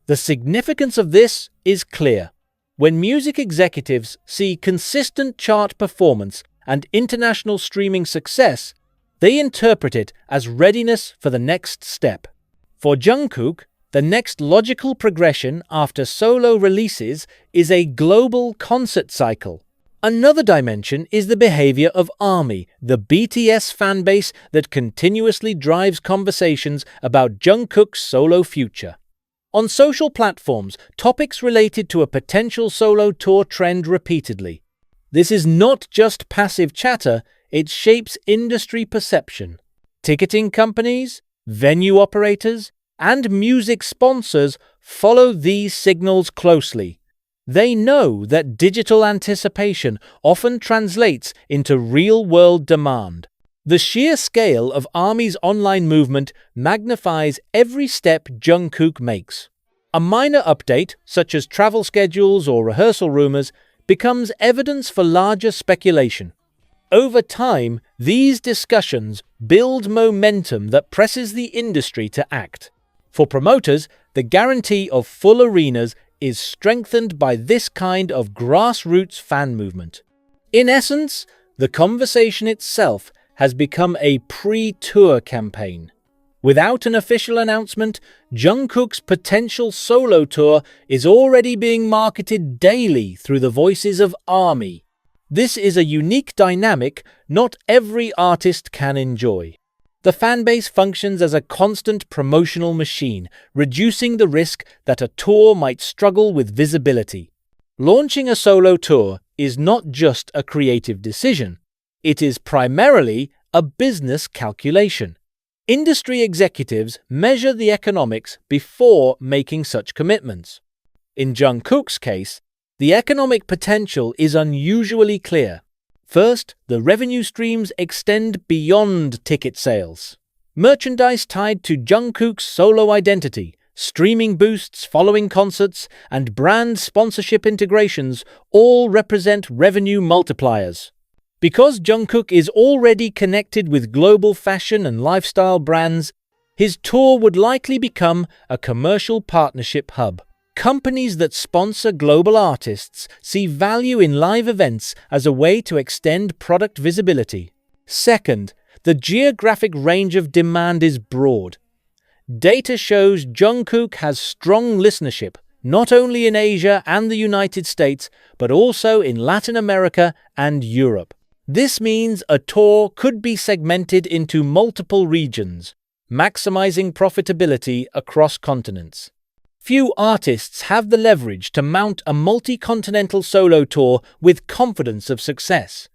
The significance of this is clear. When music executives see consistent chart performance and international streaming success, they interpret it as readiness for the next step. For Jungkook, the next logical progression after solo releases is a global concert cycle. Another dimension is the behavior of ARMY, the BTS fanbase that continuously drives conversations about Jungkook's solo future. On social platforms, topics related to a potential solo tour trend repeatedly. This is not just passive chatter, it shapes industry perception. Ticketing companies, venue operators, and music sponsors follow these signals closely. They know that digital anticipation often translates into real-world demand. The sheer scale of ARMY's online movement magnifies every step Jungkook makes. A minor update, such as travel schedules or rehearsal rumors, becomes evidence for larger speculation. Over time, these discussions build momentum that presses the industry to act. For promoters, the guarantee of full arenas is strengthened by this kind of grassroots fan movement. In essence, the conversation itself has become a pre-tour campaign. Without an official announcement, Jungkook's potential solo tour is already being marketed daily through the voices of ARMY. This is a unique dynamic not every artist can enjoy. The fanbase functions as a constant promotional machine, reducing the risk that a tour might struggle with visibility. Launching a solo tour is not just a creative decision. It is primarily a business calculation. Industry executives measure the economics before making such commitments. In Jungkook's case, the economic potential is unusually clear. First, the revenue streams extend beyond ticket sales. Merchandise tied to Jungkook's solo identity, streaming boosts following concerts, and brand sponsorship integrations all represent revenue multipliers. Because Jungkook is already connected with global fashion and lifestyle brands, his tour would likely become a commercial partnership hub. Companies that sponsor global artists see value in live events as a way to extend product visibility. Second, the geographic range of demand is broad. Data shows Jungkook has strong listenership, not only in Asia and the United States, but also in Latin America and Europe. This means a tour could be segmented into multiple regions, maximizing profitability across continents. Few artists have the leverage to mount a multi-continental solo tour with confidence of success.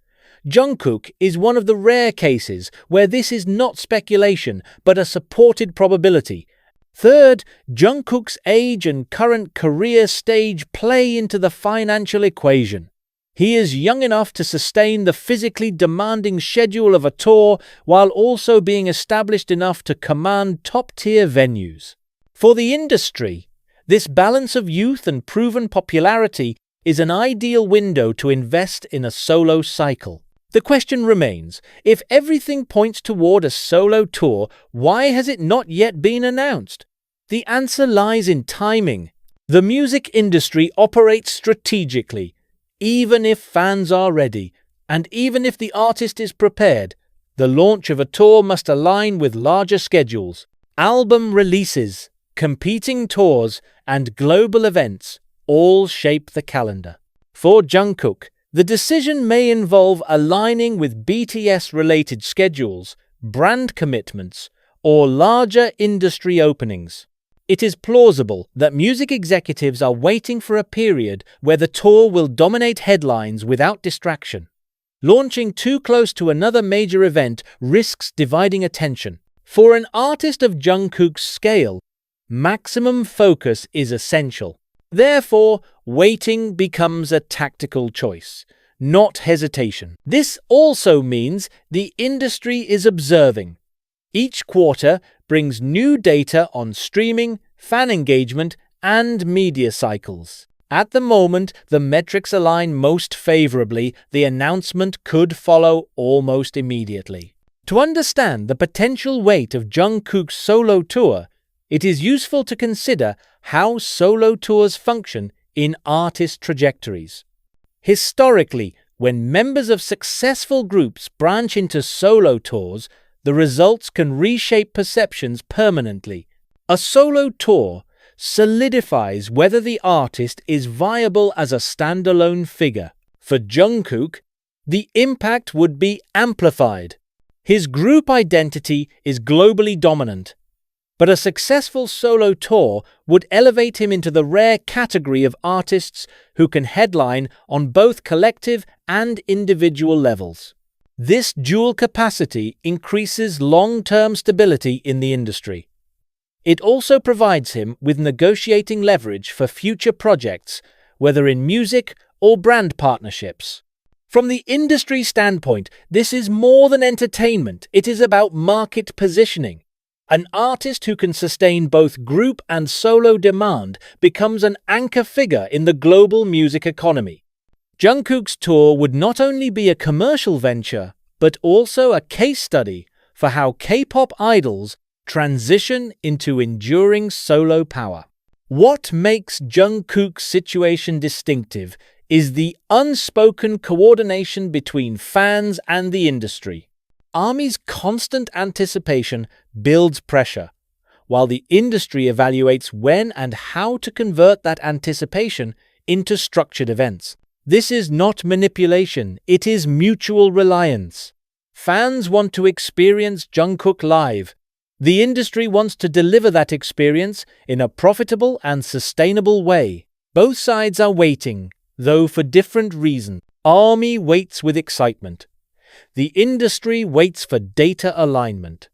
Jungkook is one of the rare cases where this is not speculation but a supported probability. Third, Jungkook's age and current career stage play into the financial equation. He is young enough to sustain the physically demanding schedule of a tour while also being established enough to command top-tier venues. For the industry, this balance of youth and proven popularity is an ideal window to invest in a solo cycle. The question remains, if everything points toward a solo tour, why has it not yet been announced? The answer lies in timing. The music industry operates strategically. Even if fans are ready, and even if the artist is prepared, the launch of a tour must align with larger schedules. Album releases, competing tours, and global events all shape the calendar. For Jungkook, the decision may involve aligning with BTS-related schedules, brand commitments, or larger industry openings. It is plausible that music executives are waiting for a period where the tour will dominate headlines without distraction. Launching too close to another major event risks dividing attention. For an artist of Jungkook's scale, maximum focus is essential. Therefore, waiting becomes a tactical choice, not hesitation. This also means the industry is observing. Each quarter brings new data on streaming, fan engagement, and media cycles. At the moment, the metrics align most favorably. The announcement could follow almost immediately. To understand the potential weight of Jungkook's solo tour, it is useful to consider how solo tours function in artist trajectories. Historically, when members of successful groups branch into solo tours, the results can reshape perceptions permanently. A solo tour solidifies whether the artist is viable as a standalone figure. For Jungkook, the impact would be amplified. His group identity is globally dominant, but a successful solo tour would elevate him into the rare category of artists who can headline on both collective and individual levels. This dual capacity increases long-term stability in the industry. It also provides him with negotiating leverage for future projects, whether in music or brand partnerships. From the industry standpoint, this is more than entertainment. It is about market positioning. An artist who can sustain both group and solo demand becomes an anchor figure in the global music economy. Jungkook's tour would not only be a commercial venture, but also a case study for how K-pop idols transition into enduring solo power. What makes Jungkook's situation distinctive is the unspoken coordination between fans and the industry. ARMY's constant anticipation builds pressure, while the industry evaluates when and how to convert that anticipation into structured events. This is not manipulation, it is mutual reliance. Fans want to experience Jungkook live. The industry wants to deliver that experience in a profitable and sustainable way. Both sides are waiting, though for different reasons. ARMY waits with excitement. The industry waits for data alignment.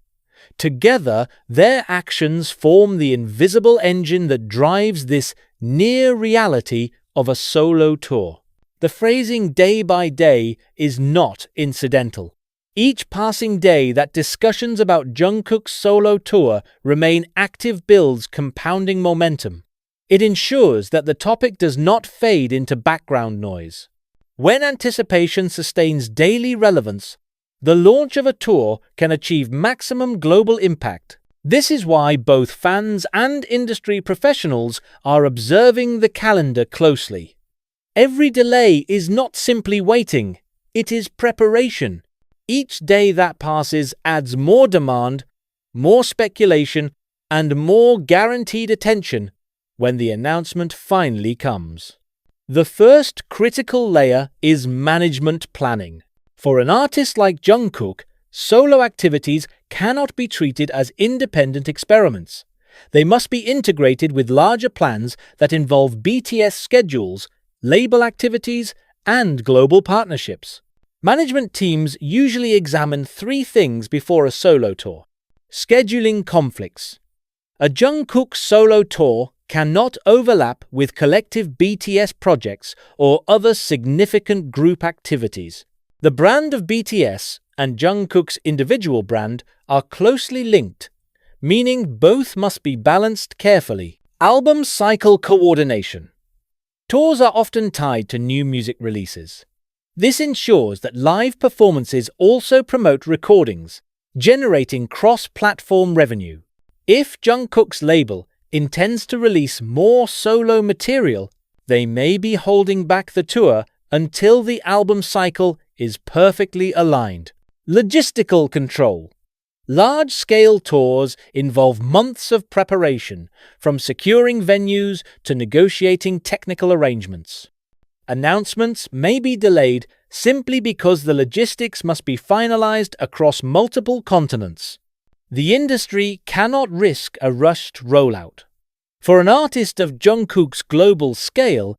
Together, their actions form the invisible engine that drives this near reality of a solo tour. The phrasing day by day is not incidental. Each passing day that discussions about Jungkook's solo tour remain active builds compounding momentum. It ensures that the topic does not fade into background noise. When anticipation sustains daily relevance, the launch of a tour can achieve maximum global impact. This is why both fans and industry professionals are observing the calendar closely. Every delay is not simply waiting, it is preparation. Each day that passes adds more demand, more speculation, and more guaranteed attention when the announcement finally comes. The first critical layer is management planning. For an artist like Jungkook, solo activities cannot be treated as independent experiments. They must be integrated with larger plans that involve BTS schedules, label activities, and global partnerships. Management teams usually examine three things before a solo tour. Scheduling conflicts. A Jungkook solo tour cannot overlap with collective BTS projects or other significant group activities. The brand of BTS and Jungkook's individual brand are closely linked, meaning both must be balanced carefully. Album cycle coordination. Tours are often tied to new music releases. This ensures that live performances also promote recordings, generating cross-platform revenue. If Jungkook's label intends to release more solo material, they may be holding back the tour until the album cycle is perfectly aligned. Logistical control. Large-scale tours involve months of preparation, from securing venues to negotiating technical arrangements. Announcements may be delayed simply because the logistics must be finalized across multiple continents. The industry cannot risk a rushed rollout. For an artist of Jungkook's global scale,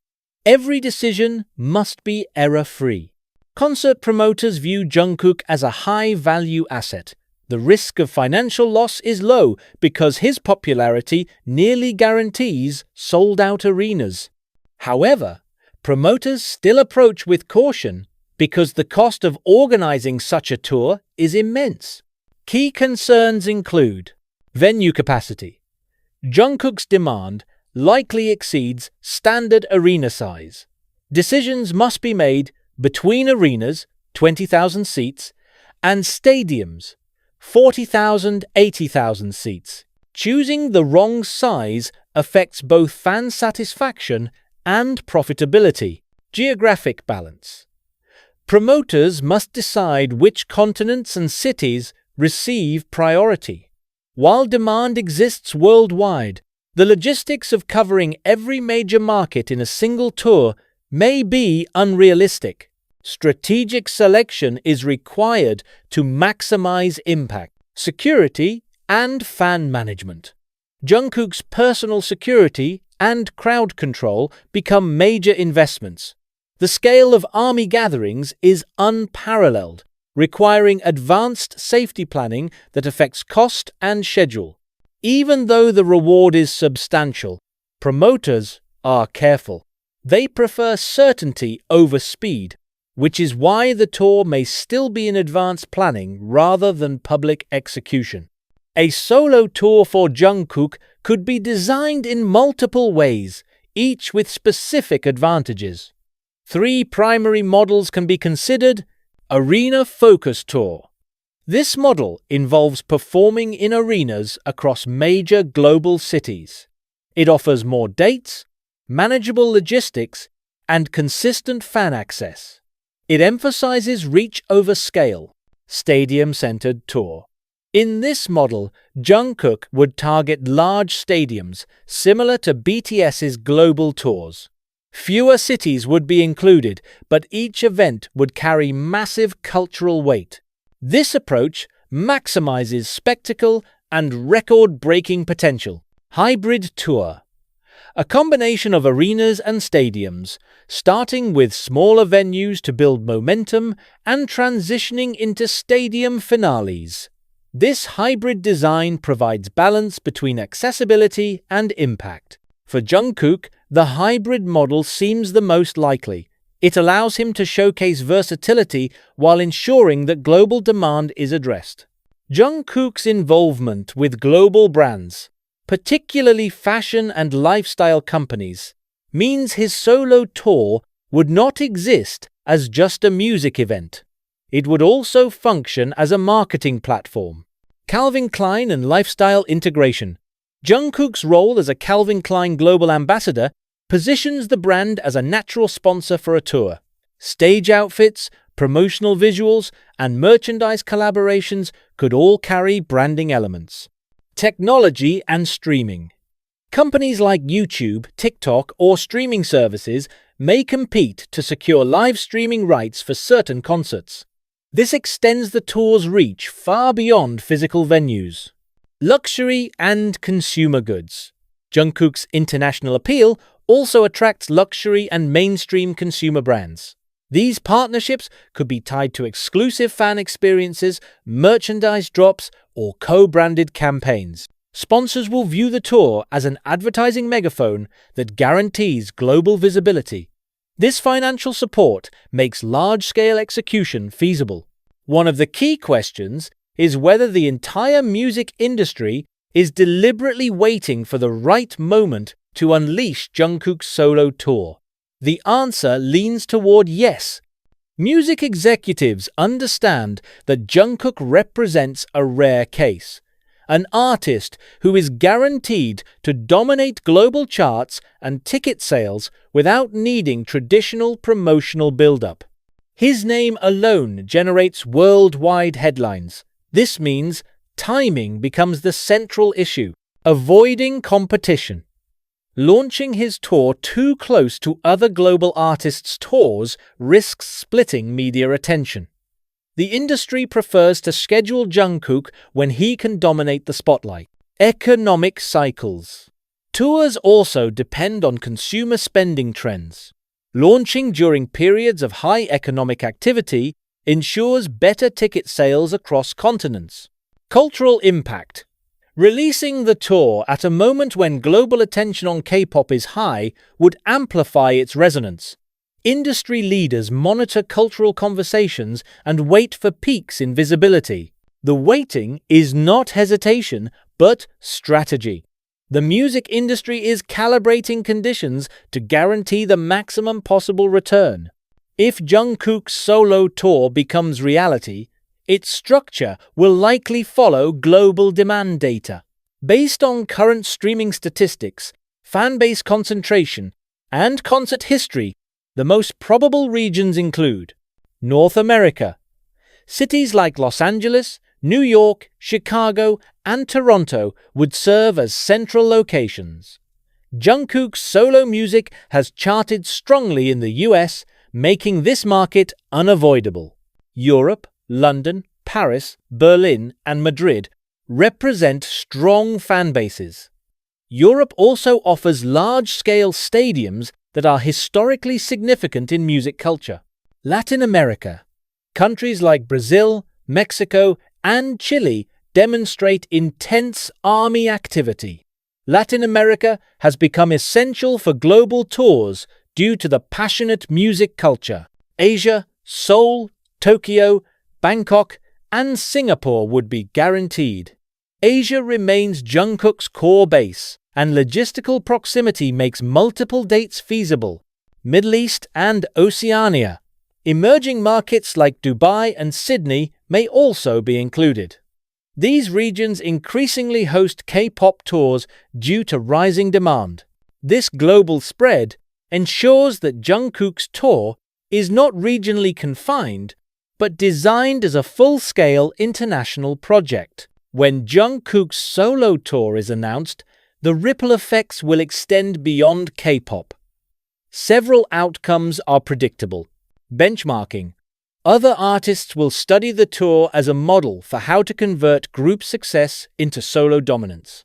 every decision must be error-free. Concert promoters view Jungkook as a high-value asset. The risk of financial loss is low because his popularity nearly guarantees sold-out arenas. However, promoters still approach with caution because the cost of organizing such a tour is immense. Key concerns include venue capacity. Jungkook's demand likely exceeds standard arena size. Decisions must be made between arenas, 20,000 seats, and stadiums, 40,000, 80,000 seats. Choosing the wrong size affects both fan satisfaction and profitability. Geographic balance. Promoters must decide which continents and cities receive priority. While demand exists worldwide, the logistics of covering every major market in a single tour may be unrealistic. Strategic selection is required to maximize impact, security, and fan management. Jungkook's personal security and crowd control become major investments. The scale of army gatherings is unparalleled, requiring advanced safety planning that affects cost and schedule. Even though the reward is substantial, promoters are careful. They prefer certainty over speed, which is why the tour may still be in advanced planning rather than public execution. A solo tour for Jungkook could be designed in multiple ways, each with specific advantages. 3 primary models can be considered. Arena Focus Tour. This model involves performing in arenas across major global cities. It offers more dates, manageable logistics, and consistent fan access. It emphasizes reach over scale. Stadium-centered tour. In this model, Jungkook would target large stadiums, similar to BTS's global tours. Fewer cities would be included, but each event would carry massive cultural weight. This approach maximizes spectacle and record-breaking potential. Hybrid tour. A combination of arenas and stadiums, starting with smaller venues to build momentum and transitioning into stadium finales. This hybrid design provides balance between accessibility and impact. For Jungkook, the hybrid model seems the most likely. It allows him to showcase versatility while ensuring that global demand is addressed. Jungkook's involvement with global brands, particularly fashion and lifestyle companies, means his solo tour would not exist as just a music event. It would also function as a marketing platform. Calvin Klein and lifestyle integration. Jungkook's role as a Calvin Klein global ambassador positions the brand as a natural sponsor for a tour. Stage outfits, promotional visuals, and merchandise collaborations could all carry branding elements. Technology and streaming. Companies like YouTube, TikTok, or streaming services may compete to secure live streaming rights for certain concerts. This extends the tour's reach far beyond physical venues. Luxury and consumer goods. Jungkook's international appeal also attracts luxury and mainstream consumer brands. These partnerships could be tied to exclusive fan experiences, merchandise drops, or co-branded campaigns. Sponsors will view the tour as an advertising megaphone that guarantees global visibility. This financial support makes large-scale execution feasible. One of the key questions is whether the entire music industry is deliberately waiting for the right moment to unleash Jungkook's solo tour. The answer leans toward yes. Music executives understand that Jungkook represents a rare case, an artist who is guaranteed to dominate global charts and ticket sales without needing traditional promotional build-up. His name alone generates worldwide headlines. This means timing becomes the central issue. Avoiding competition. Launching his tour too close to other global artists' tours risks splitting media attention. The industry prefers to schedule Jungkook when he can dominate the spotlight. Economic cycles. Tours also depend on consumer spending trends. Launching during periods of high economic activity ensures better ticket sales across continents. Cultural impact. Releasing the tour at a moment when global attention on K-pop is high would amplify its resonance. Industry leaders monitor cultural conversations and wait for peaks in visibility. The waiting is not hesitation, but strategy. The music industry is calibrating conditions to guarantee the maximum possible return. If Jungkook's solo tour becomes reality, its structure will likely follow global demand data. Based on current streaming statistics, fanbase concentration, and concert history, the most probable regions include North America. Cities like Los Angeles, New York, Chicago, and Toronto would serve as central locations. Jungkook's solo music has charted strongly in the US, making this market unavoidable. Europe, London, Paris, Berlin, and Madrid represent strong fan bases. Europe also offers large-scale stadiums that are historically significant in music culture. Latin America. Countries like Brazil, Mexico, and Chile demonstrate intense army activity. Latin America has become essential for global tours due to the passionate music culture. Asia, Seoul, Tokyo, Bangkok, and Singapore would be guaranteed. Asia remains Jungkook's core base, and logistical proximity makes multiple dates feasible. Middle East and Oceania. Emerging markets like Dubai and Sydney may also be included. These regions increasingly host K-pop tours due to rising demand. This global spread ensures that Jungkook's tour is not regionally confined, but designed as a full-scale international project. When Jungkook's solo tour is announced, the ripple effects will extend beyond K-pop. Several outcomes are predictable. Benchmarking. Other artists will study the tour as a model for how to convert group success into solo dominance.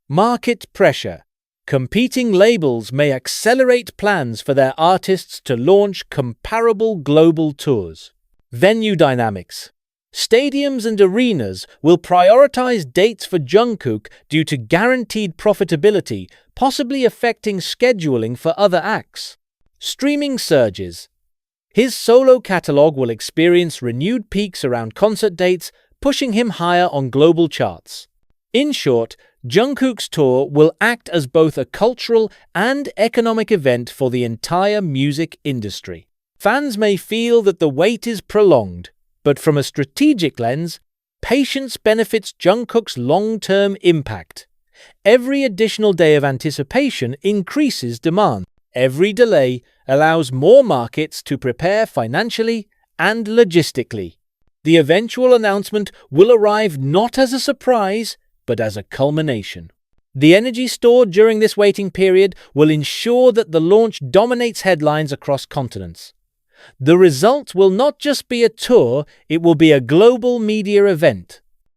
Market pressure. Competing labels may accelerate plans for their artists to launch comparable global tours. Venue dynamics. Stadiums and arenas will prioritize dates for Jungkook due to guaranteed profitability, possibly affecting scheduling for other acts. Streaming surges. His solo catalog will experience renewed peaks around concert dates, pushing him higher on global charts. In short, Jungkook's tour will act as both a cultural and economic event for the entire music industry. Fans may feel that the wait is prolonged, but from a strategic lens, patience benefits Jungkook's long-term impact. Every additional day of anticipation increases demand. Every delay allows more markets to prepare financially and logistically. The eventual announcement will arrive not as a surprise, but as a culmination. The energy stored during this waiting period will ensure that the launch dominates headlines across continents. The result will not just be a tour, it will be a global media event.